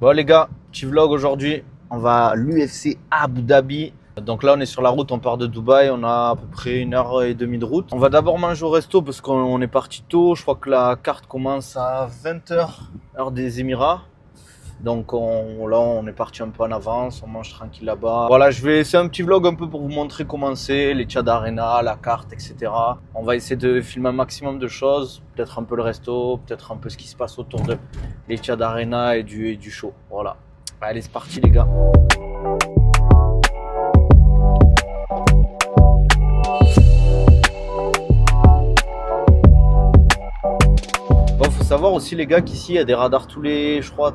Bon les gars, petit vlog aujourd'hui, on va à l'UFC Abu Dhabi. Donc là on est sur la route, on part de Dubaï, on a à peu près 1h30 de route. On va d'abord manger au resto parce qu'on est parti tôt, je crois que la carte commence à 20h, heure des Émirats. Donc là on est parti un peu en avance, on mange tranquille là-bas. Voilà, c'est un petit vlog un peu pour vous montrer comment c'est, les Tchad Arena, la carte, etc. On va essayer de filmer un maximum de choses, peut-être un peu le resto, peut-être un peu ce qui se passe autour de les Tchad Arena et du show. Voilà. Allez, c'est parti les gars. Bon, faut savoir aussi les gars qu'ici il y a des radars tous les, je crois,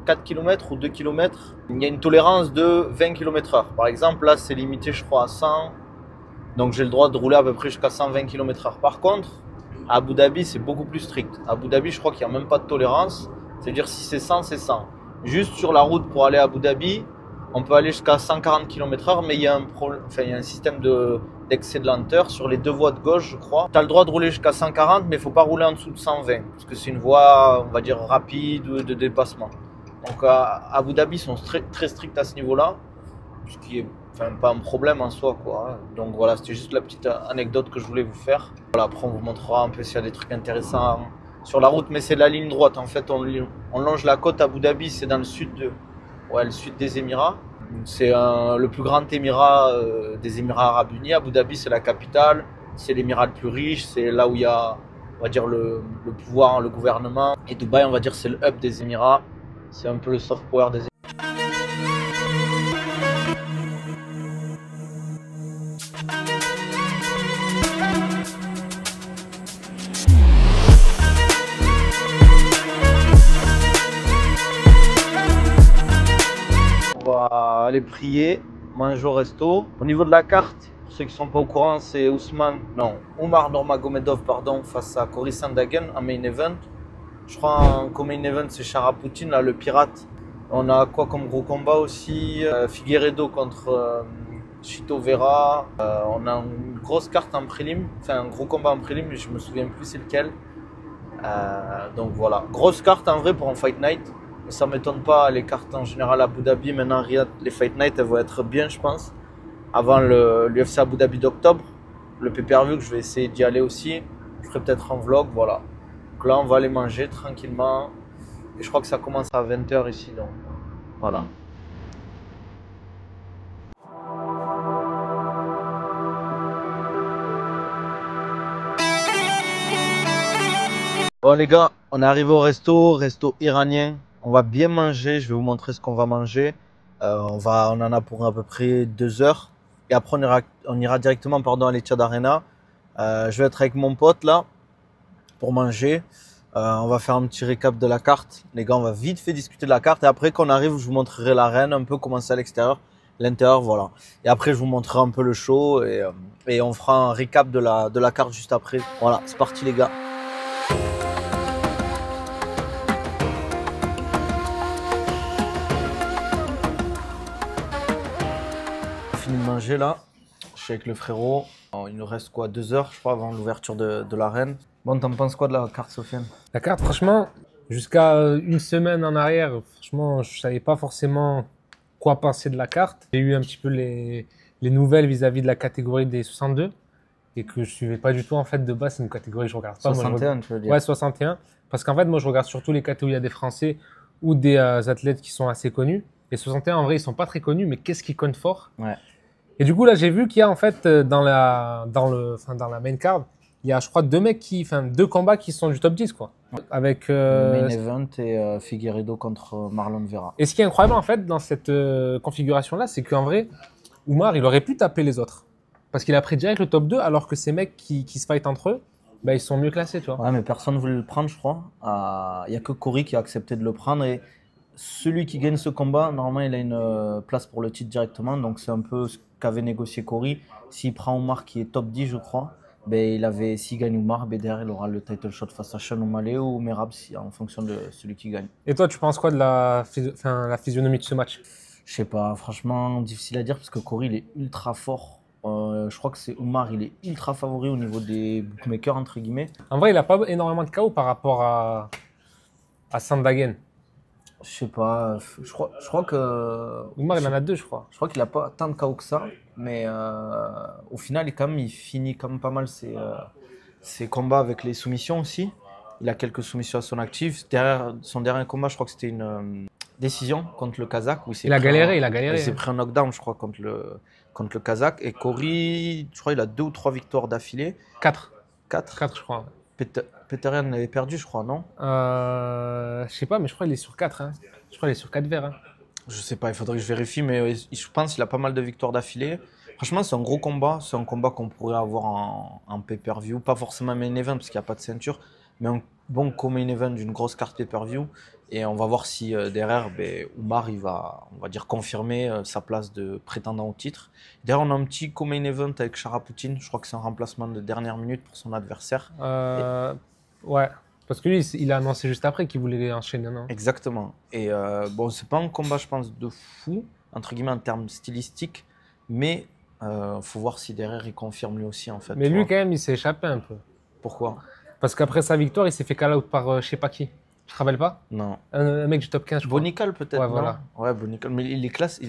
4 km ou 2 km. Il y a une tolérance de 20 km/h. Par exemple, là c'est limité je crois à 100. Donc j'ai le droit de rouler à peu près jusqu'à 120 km/h. Par contre, à Abu Dhabi c'est beaucoup plus strict. À Abu Dhabi je crois qu'il n'y a même pas de tolérance. C'est-à-dire si c'est 100, c'est 100. Juste sur la route pour aller à Abu Dhabi, on peut aller jusqu'à 140 km/h, mais il y a un système d'excès de lenteur sur les deux voies de gauche, je crois. Tu as le droit de rouler jusqu'à 140, mais il ne faut pas rouler en dessous de 120, parce que c'est une voie, on va dire, rapide de dépassement. Donc à Abu Dhabi, ils sont très stricts à ce niveau-là, ce qui est pas un problème en soi, quoi. Donc voilà, c'était juste la petite anecdote que je voulais vous faire. Voilà, après on vous montrera un peu s'il y a des trucs intéressants sur la route, mais c'est la ligne droite. En fait, on longe la côte. Abu Dhabi, c'est dans le sud le sud des Émirats. C'est le plus grand émirat des Émirats Arabes Unis. Abu Dhabi, c'est la capitale, c'est l'émirat le plus riche, c'est là où il y a, on va dire, le pouvoir, le gouvernement. Et Dubaï, on va dire, c'est le hub des Émirats. C'est un peu le soft power des Émirats. On va aller prier, manger au resto. Au niveau de la carte, pour ceux qui ne sont pas au courant, c'est Umar Nurmagomedov face à Cory Sandhagen en main event. Je crois en co-main event c'est Sharapoutin, là, le pirate. On a quoi comme gros combat aussi, Figueiredo contre Chito Vera. On a une grosse carte en prélim, enfin un gros combat en prélim, mais je me souviens plus c'est lequel. Donc voilà, grosse carte en vrai pour un fight night. Mais ça m'étonne pas, les cartes en général à Abu Dhabi, maintenant Riyad, les fight night elles vont être bien je pense. Avant l'UFC Abu Dhabi d'octobre, le pay-per-view que je vais essayer d'y aller aussi. Je ferai peut-être un vlog, voilà. Donc là on va aller manger tranquillement. Et je crois que ça commence à 20h ici, donc voilà. Bon les gars, on est arrivé au resto iranien. On va bien manger, je vais vous montrer ce qu'on va manger. On en a pour à peu près 2 heures. Et après on ira directement à l'Etihad Arena. Je vais être avec mon pote là pour manger. On va faire un petit récap de la carte. Les gars, on va vite fait discuter de la carte. Et après qu'on arrive, je vous montrerai l'arène, un peu comment c'est à l'extérieur. L'intérieur, voilà. Et après, je vous montrerai un peu le show. Et on fera un récap de la carte juste après. Voilà, c'est parti les gars. Fini de manger là. Je suis avec le frérot. Il nous reste quoi, 2 heures, je crois, avant l'ouverture de l'arène. Bon, t'en penses quoi de la carte, Sofiane? La carte, franchement, jusqu'à une semaine en arrière, franchement, je savais pas forcément quoi penser de la carte. J'ai eu un petit peu les nouvelles vis-à-vis de la catégorie des 62 et que je suivais pas du tout en fait de base. C'est une catégorie que je regarde pas. 61, tu veux dire? Ouais, 61. Parce qu'en fait, moi, je regarde surtout les catégories où il y a des Français ou des athlètes qui sont assez connus. Et 61, en vrai, ils sont pas très connus, mais qu'est-ce qu'ils comptent fort? Ouais. Et du coup, là, j'ai vu qu'il y a en fait dans la main card, il y a, je crois, deux combats qui sont du top 10, quoi. Avec Main event et Figueiredo contre Marlon Vera. Et ce qui est incroyable, en fait, dans cette configuration-là, c'est qu'en vrai, Umar, il aurait pu taper les autres. Parce qu'il a pris direct le top 2, alors que ces mecs qui se fightent entre eux, bah, ils sont mieux classés, tu vois. Ouais, mais personne ne voulait le prendre, je crois. Il n'y a que Cory qui a accepté de le prendre. Et celui qui gagne ce combat, normalement, il a une place pour le titre directement. Donc, c'est un peu ce qu'avait négocié Cory. S'il prend Umar, qui est top 10, je crois, ben, s'il gagne Umar, ben, derrière, il aura le title shot face à Sean O'Malley ou Merab, en fonction de celui qui gagne. Et toi, tu penses quoi de la physionomie de ce match? Je sais pas, franchement, difficile à dire parce que Cory, il est ultra fort. Je crois que c'est Umar, il est ultra favori au niveau des bookmakers, entre guillemets. En vrai, il n'a pas énormément de KO par rapport à Sandhagen. Je sais pas, je crois que. Oumar, il en a deux, je crois. Je crois qu'il a pas tant de KO que ça, mais au final, il finit quand même pas mal ses combats avec les soumissions aussi. Il a quelques soumissions à son actif. Derrière son dernier combat, je crois que c'était une décision contre le Kazakh où Il a galéré, il a il galéré. s'est pris un knockdown, je crois, contre le Kazakh. Et Cory, je crois, il a 2 ou 3 victoires d'affilée. 4. 4. 4, je crois. Peterian avait perdu, je crois, non? Je sais pas, mais je crois qu'il est sur 4. Hein. Je crois qu'il est sur 4 verres. Hein. Je sais pas, il faudrait que je vérifie, mais je pense qu'il a pas mal de victoires d'affilée. Franchement, c'est un gros combat. C'est un combat qu'on pourrait avoir en pay-per-view. Pas forcément un main event parce qu'il n'y a pas de ceinture, mais un bon co-main event d'une grosse carte pay-per-view. Et on va voir si derrière, Oumar, il va, on va dire, confirmer sa place de prétendant au titre. Derrière, on a un petit co-main event avec Charapoutine. Je crois que c'est un remplacement de dernière minute pour son adversaire. Ouais. Parce que lui, il a annoncé juste après qu'il voulait enchaîner, non? Exactement. Et bon, c'est pas un combat, je pense, de fou, entre guillemets, en termes stylistiques, mais faut voir si derrière il confirme lui aussi, en fait. Mais lui, quand même, il s'est échappé un peu. Pourquoi? Parce qu'après sa victoire, il s'est fait call-out par je sais pas qui. Tu te rappelles pas? Non. Un mec du top 15, je crois. Bonical, peut-être, Ouais, non? voilà. Ouais, Bonical. Mais il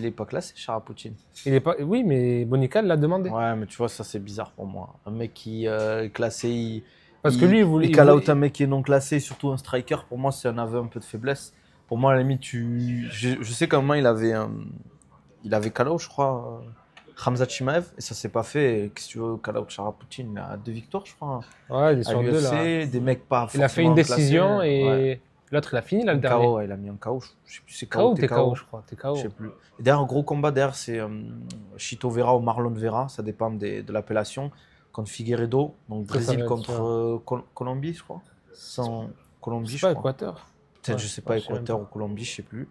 est pas classé, Charapoutine. Il est pas... Oui, mais Bonical l'a demandé. Ouais, mais tu vois, ça, c'est bizarre pour moi. Un mec qui est classé, Parce que lui, il voulait. il call out un mec qui est non classé, surtout un striker, pour moi, c'est un aveu un peu de faiblesse. Pour moi, à la limite, je sais qu'à un moment, il avait call out, je crois, Khamzat Chimaev, et ça s'est pas fait. Et qu'est-ce que tu veux, call out Charapoutine, il a 2 victoires, je crois, Ouais, il est à sur 2 là. l'UFC, des mecs pas Il a fait forcément une décision classés. et Ouais. l'autre, il a fini là, le Un dernier. KO, ouais, il a mis un KO, je sais plus, c'est KO KO, ou t'es KO, je crois. T'es KO. je sais plus. Et derrière, un gros combat, derrière, c'est Chito Vera ou Marlon Vera, ça dépend de l'appellation, contre Figueiredo, donc Ça, ça Brésil va être contre sûr. Colombie, je crois. Sans Colombie, C'est je pas crois. Équateur. Peut-être, Ouais, je sais pas, je sais même Équateur pas. ou Colombie, je sais plus.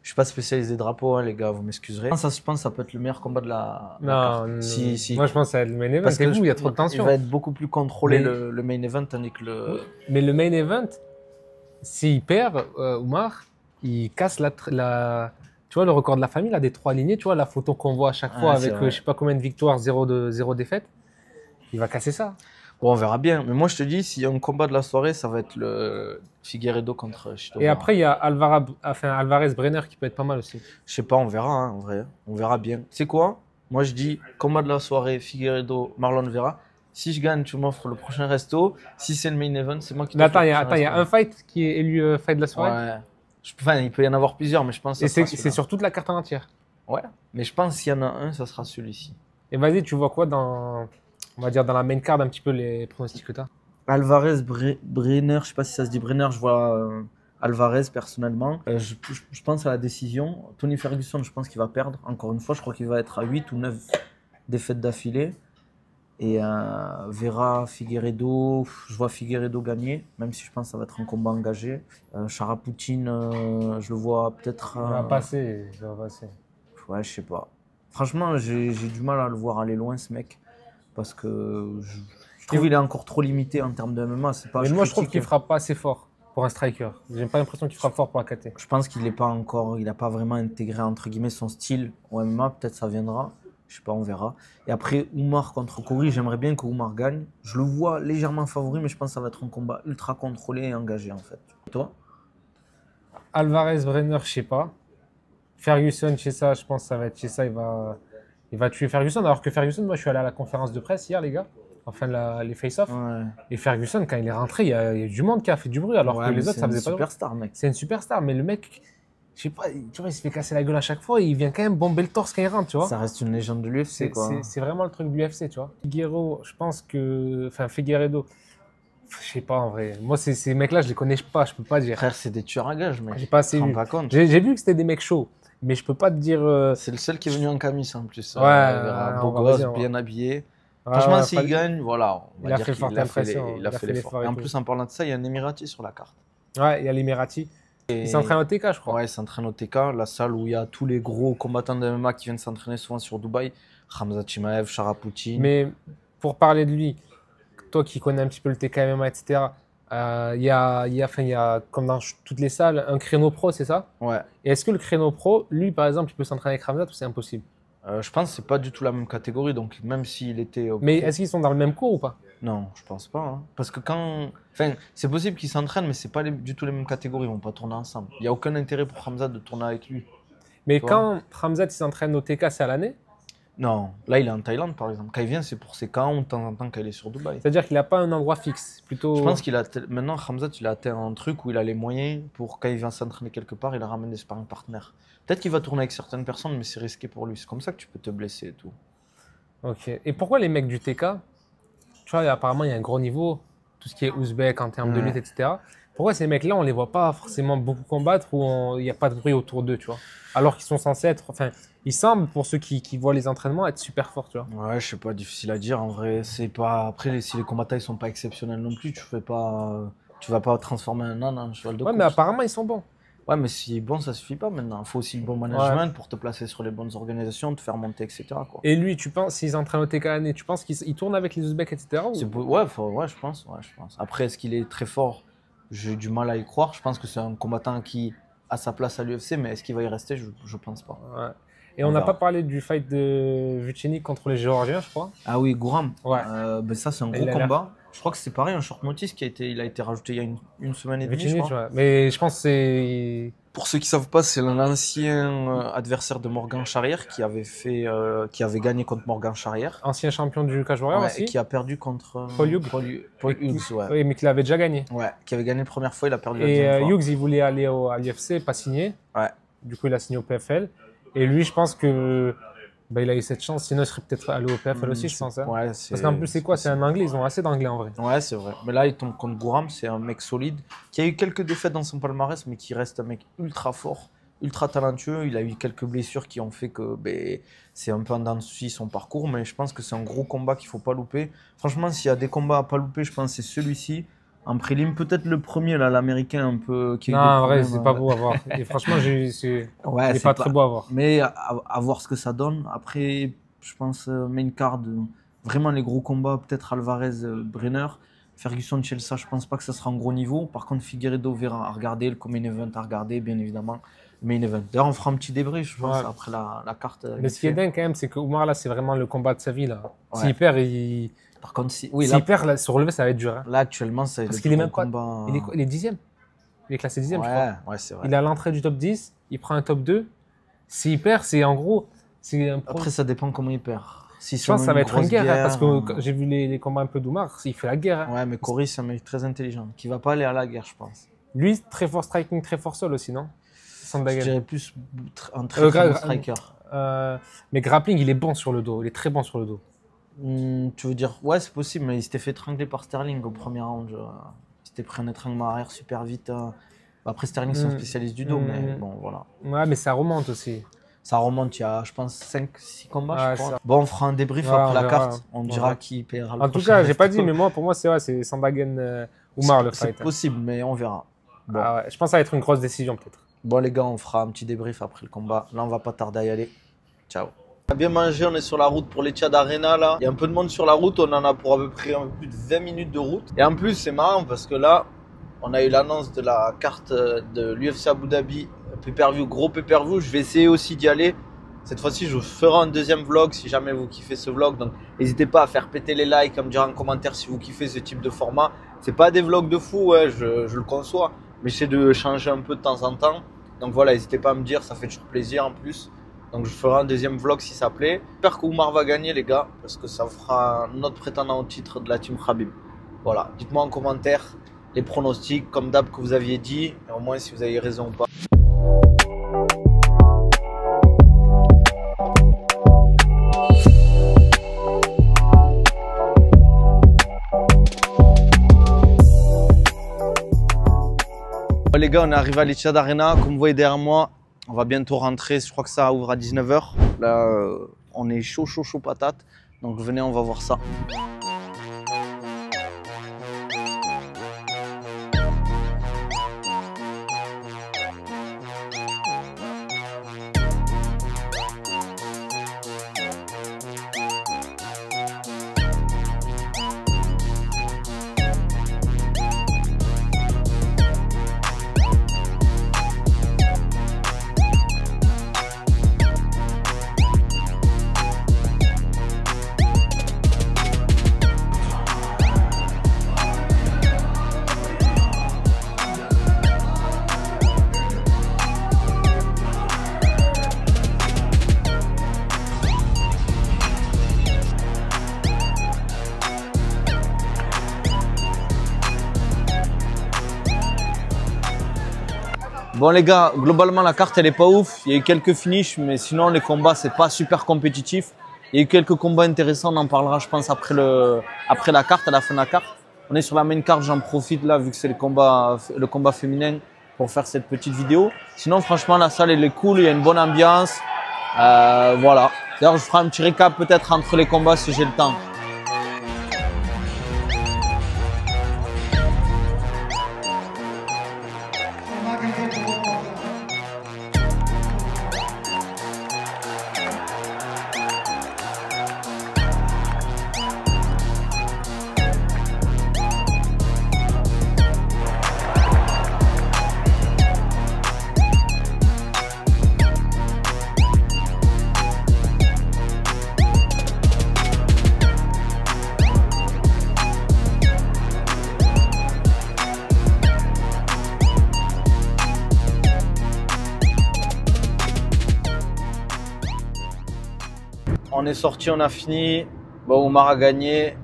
Je suis pas spécialisé drapeau, hein, les gars, vous m'excuserez. Je pense que ça peut être le meilleur combat de la carte. Non, Si. moi je pense que ça va être le main event. Parce C'est que vous, il y a trop de il tension. va être beaucoup plus contrôlé Mais- le main event, tandis que le. Mais le main event, s'il perd, Oumar, il casse tu vois, le record de la famille, là, des 3 lignées, tu vois, la photo qu'on voit à chaque fois Ouais, c'est avec vrai. je sais pas combien de victoires, 0 défaite. Il va casser ça. Bon, on verra bien. Mais moi, je te dis, s'il y a un combat de la soirée, ça va être le Figueiredo contre Chito Et Vera. après, il y a Alvarez-Brenner qui peut être pas mal aussi. Je sais pas, on verra, hein, en vrai. On verra bien. Tu sais quoi? Moi, je dis combat de la soirée, Figueiredo, Marlon Vera. Si je gagne, tu m'offres le prochain resto. Si c'est le main event, c'est moi qui Mais t'offre le attends, prochain il y a un resto. fight qui est élu fight de la soirée. Ouais. Enfin, il peut y en avoir plusieurs, mais je pense que Et ça sera c'est celui-là. sur toute la carte en entière. Ouais. Mais je pense qu'il y en a un, ça sera celui-ci. Et vas-y, tu vois quoi on va dire dans la main card, un petit peu les pronostics que tu as? Alvarez, Brenner, je sais pas si ça se dit Brenner, je vois Alvarez personnellement. Je pense à la décision. Tony Ferguson, je pense qu'il va perdre. Encore une fois, je crois qu'il va être à 8 ou 9 défaites d'affilée. Et Vera, Figueiredo, je vois Figueiredo gagner, même si je pense que ça va être un combat engagé. Charapoutine, je le vois peut-être. Il va passer, il va passer. Ouais, je sais pas. Franchement, j'ai du mal à le voir aller loin, ce mec. Parce que je trouve qu'il est encore trop limité en termes de MMA. C'est pas, Mais moi, je trouve critique, qu'il frappe pas assez fort pour un striker. J'ai pas l'impression qu'il frappe fort pour la KT. Je pense qu'il n'est pas encore, il n'a pas vraiment intégré entre guillemets son style au MMA. Peut-être ça viendra. Je sais pas, on verra. Et après, Oumar contre Cory, j'aimerais bien que Oumar gagne. Je le vois légèrement favori, mais je pense que ça va être un combat ultra contrôlé et engagé en fait. Et toi? Alvarez-Brenner, je sais pas. Ferguson, chez ça, je pense que ça va être chez ça, il va tuer Ferguson. Alors que Ferguson, moi, je suis allé à la conférence de presse hier, les gars. Enfin, les face-off. Ouais. Et Ferguson, quand il est rentré, il y a du monde qui a fait du bruit, alors Ouais, que mais les autres, c'est ça une faisait pas de bruit. superstar, mec. C'est une superstar, mais le mec, je sais pas, tu vois, il se fait casser la gueule à chaque fois et il vient quand même bomber le torse quand il rentre, tu vois. Ça reste une légende de l'UFC, quoi. C'est vraiment le truc du UFC, tu vois. Figueiredo, je pense que. Enfin, Figueiredo, je sais pas en vrai. Moi, ces mecs-là, je les connais pas, je peux pas dire. Frère, c'est des tueurs à gages, mec. J'ai pas assez Tu te rends vu. pas compte. J'ai vu que c'était des mecs chauds, mais je peux pas te dire. C'est le seul qui est venu en camis en plus. Ouais, Vera. Beau on va gosse, dire, bien habillé. Ouais, Franchement, ouais, s'il pas- gagne, voilà. On il va a dire fait qu'il forte impression, il a fait l'effort. Et en et plus, tout. en parlant de ça, il y a un Émirati sur la carte. Ouais, il y a l'Emirati. Et- Il s'entraîne au TK, je crois. Ouais, il s'entraîne au TK, la salle où il y a tous les gros combattants de MMA qui viennent s'entraîner souvent sur Dubaï. Khamzat Chimaev, Charapoutine. Mais pour parler de lui, toi qui connais un petit peu le TK MMA, etc., enfin, il y a, comme dans toutes les salles, un créneau pro, c'est ça? Ouais. Et est-ce que le créneau pro, lui, par exemple, il peut s'entraîner avec Ramzat ou c'est impossible? Je pense que c'est pas du tout la même catégorie, donc même s'il était... Mais est-ce qu'ils sont dans le même cours ou pas? Non, je pense pas. Hein. Parce que quand... Enfin, c'est possible qu'ils s'entraînent, mais c'est pas du tout les mêmes catégories, ils vont pas tourner ensemble. Il n'y a aucun intérêt pour Khamzat de tourner avec lui. Mais Tu quand Khamzat il s'entraîne au TK, c'est à l'année? Non, là il est en Thaïlande par exemple. Quand il vient, c'est pour ses camps ou de temps en temps quand il est sur Dubaï. C'est-à-dire qu'il n'a pas un endroit fixe, plutôt... Je pense qu'il a... Maintenant, Khamzat, il a atteint un truc où il a les moyens pour quand il vient s'entraîner quelque part, il ramène des sparring partners. Peut-être qu'il va tourner avec certaines personnes, mais c'est risqué pour lui. C'est comme ça que tu peux te blesser et tout. Ok. Et pourquoi les mecs du TK, tu vois, apparemment il y a un gros niveau, tout ce qui est ouzbek en termes de lutte, etc. Pourquoi ces mecs-là, on les voit pas forcément beaucoup combattre ou il n'y a pas de bruit autour d'eux, tu vois? Alors qu'ils sont censés être... Enfin, ils semblent, pour ceux qui voient les entraînements, être super forts, tu vois. Ouais, je sais pas, difficile à dire. En vrai, c'est pas... Après, si les combattants ils sont pas exceptionnels non plus, tu vas pas transformer un âne en cheval de Ouais, course. mais apparemment, ils sont bons. Ouais, mais si bon, ça suffit pas maintenant. Il faut aussi le bon management pour te placer sur les bonnes organisations, te faire monter, etc. Quoi. Et lui, tu penses, s'ils entraînent au TK l'année, tu penses qu'il tourne avec les Ouzbeks, etc. ou... Ouais, je pense. Après, est-ce qu'il est très fort? J'ai du mal à y croire. Je pense que c'est un combattant qui a sa place à l'UFC, mais est-ce qu'il va y rester? Je pense pas. Ouais. Et on n'a pas parlé du fight de Vucenic contre les Géorgiens, je crois. Ah oui, Gouram. Ouais. Ben ça, c'est un gros combat. Je crois que c'est pareil, un short notice il a été rajouté il y a une semaine et demie, je crois. Ouais. Mais je pense que c'est... Pour ceux qui savent pas, c'est l'ancien adversaire de Morgan Charrière qui avait gagné contre Morgan Charrière. Ancien champion du Cage Warrior aussi. Et qui a perdu contre Paul Hughes. Paul Hughes, ouais. Oui, mais qu'il avait déjà gagné. Ouais, qui avait gagné la première fois, il a perdu la deuxième fois. Et Hughes, il voulait aller à l'UFC, pas signer. Ouais. Du coup, il a signé au PFL. Et lui, je pense que il a eu cette chance. Sinon, il serait peut-être allé au PFL aussi, je pense. Hein. Ouais, parce qu'en plus, c'est quoi? C'est un Anglais. Ils ont assez d'Anglais en vrai. Ouais, c'est vrai. Mais là, il tombe contre Gouram. C'est un mec solide qui a eu quelques défaites dans son palmarès, mais qui reste un mec ultra fort, ultra talentueux. Il a eu quelques blessures qui ont fait que c'est un peu en dents de scie son parcours. Mais je pense que c'est un gros combat qu'il ne faut pas louper. Franchement, s'il y a des combats à pas louper, je pense que c'est celui-ci. En prélim, peut-être le premier, là, l'américain un peu... Non, en vrai, c'est pas beau à voir. Et franchement, c'est pas très beau à voir. Mais à voir ce que ça donne. Après, je pense, main card, vraiment les gros combats, peut-être Alvarez-Brenner. Ferguson-Chelsea, je pense pas que ça sera en gros niveau. Par contre, Figueiredo-Vera à regarder, le main event à regarder, bien évidemment. Le main event. D'ailleurs, on fera un petit débrief, je pense, après la carte. Mais ce qui est dingue, quand même, c'est que Oumar, là, c'est vraiment le combat de sa vie, là. S'il perd, Par contre, s'il perd, là, se relever, ça va être dur. Hein. Là, actuellement, c'est parce qu'il est même pas. Combat... Il est 10e. Il est classé 10e, je crois. Ouais, c'est vrai. Il est à l'entrée du top 10, il prend un top 2. S'il perd, c'est en gros. Après, ça dépend comment il perd. Je pense que ça va être une guerre, hein, parce que j'ai vu les combats un peu d'Oumar, il fait la guerre. Hein. Ouais, mais Cory, c'est un mec très intelligent, qui va pas aller à la guerre, je pense. Lui, très fort striking, très fort sol aussi, non? Je dirais plus un très bon striker. Mais grappling, il est bon sur le dos, il est très bon sur le dos. Tu veux dire, ouais, c'est possible, mais il s'était fait étrangler par Sterling au premier round. Il s'était pris un étranglement arrière super vite. Après, Sterling, c'est un spécialiste du dos, mais bon, voilà. Ouais, mais ça remonte aussi. Ça remonte, il y a, je pense, 5-6 combats, je crois. Bon, on fera un débrief après la carte. On dira qui paiera le En tout cas, j'ai pas dit, mais pour moi, c'est Sandhagen Oumar le fight. C'est possible, mais on verra. Bon. Ah ouais, je pense que ça va être une grosse décision, peut-être. Bon, les gars, on fera un petit débrief après le combat. Là, on va pas tarder à y aller. Ciao. On a bien mangé, on est sur la route pour l'Etihad Arena là. Il y a un peu de monde sur la route, on en a pour à peu près un peu plus de 20 minutes de route. Et en plus, c'est marrant parce que là, on a eu l'annonce de la carte de l'UFC Abu Dhabi, pay-per-view, gros pay-per-view. Je vais essayer aussi d'y aller. Cette fois-ci, je vous ferai un deuxième vlog si jamais vous kiffez ce vlog. Donc, n'hésitez pas à faire péter les likes, à me dire en commentaire si vous kiffez ce type de format. C'est pas des vlogs de fou, ouais, je le conçois, mais j'essaie de changer un peu de temps en temps. Donc voilà, n'hésitez pas à me dire, ça fait toujours plaisir en plus. Donc je ferai un deuxième vlog si ça plaît. J'espère qu'Oumar va gagner les gars, parce que ça fera notre prétendant au titre de la team Khabib. Voilà, dites-moi en commentaire les pronostics, comme d'hab que vous aviez dit, et au moins si vous avez raison ou pas. Les gars, on est arrivé à l'Etihad Arena, comme vous voyez derrière moi, on va bientôt rentrer, je crois que ça ouvre à 19 h. Là, on est chaud patate, donc venez, on va voir ça. Bon les gars, globalement la carte elle est pas ouf. Il y a eu quelques finishes, mais sinon les combats c'est pas super compétitif. Il y a eu quelques combats intéressants, on en parlera je pense après la carte, à la fin de la carte. On est sur la main carte, j'en profite là vu que c'est le combat féminin pour faire cette petite vidéo. Sinon franchement la salle elle est cool, il y a une bonne ambiance. Voilà. D'ailleurs je ferai un petit récap peut-être entre les combats si j'ai le temps. On est sorti, on a fini. Bon, Omar a gagné.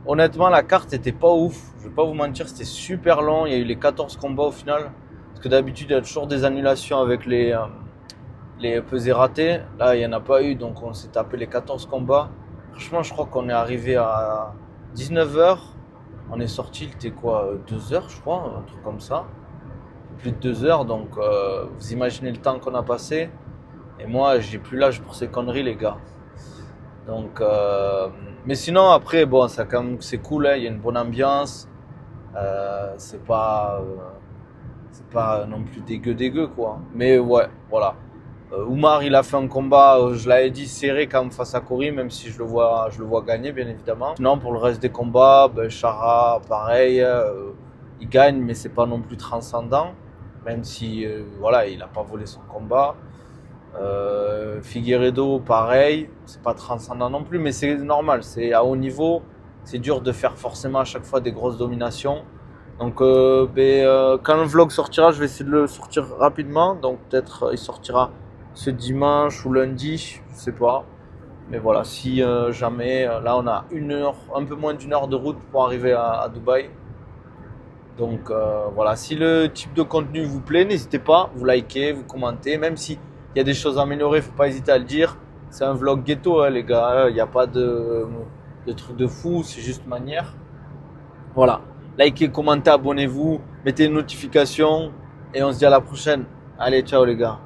Honnêtement, la carte était pas ouf. Je vais pas vous mentir, c'était super long. Il y a eu les 14 combats au final. Parce que d'habitude, il y a toujours des annulations avec les pesées ratées. Là, il n'y en a pas eu. Donc, on s'est tapé les 14 combats. Franchement, je crois qu'on est arrivé à 19 h. On est sorti, il était quoi 2 h, je crois. Un truc comme ça. Plus de 2 h. Donc, vous imaginez le temps qu'on a passé. Et moi, j'ai plus l'âge pour ces conneries, les gars. Donc, mais sinon après bon, ça quand même c'est cool, hein, il y a une bonne ambiance, c'est pas non plus dégueu quoi. Mais ouais, voilà. Oumar il a fait un combat, je l'avais dit serré quand même face à Cory, même si je le vois gagner bien évidemment. Sinon pour le reste des combats, ben, Chara pareil, il gagne mais c'est pas non plus transcendant, même si voilà il a pas volé son combat. Figueiredo pareil, c'est pas transcendant non plus, mais c'est normal, c'est à haut niveau, c'est dur de faire forcément à chaque fois des grosses dominations. Donc quand le vlog sortira, je vais essayer de le sortir rapidement, donc peut-être il sortira ce dimanche ou lundi, je sais pas. Mais voilà, si jamais, là on a un peu moins d'1 heure de route pour arriver à Dubaï. Donc voilà, si le type de contenu vous plaît, n'hésitez pas, vous likez, vous commentez, même si il y a des choses à améliorer, faut pas hésiter à le dire. C'est un vlog ghetto, hein, les gars. Il n'y a pas de truc de fou, c'est juste manière. Voilà. Likez, commentez, abonnez-vous, mettez une notification et on se dit à la prochaine. Allez, ciao les gars.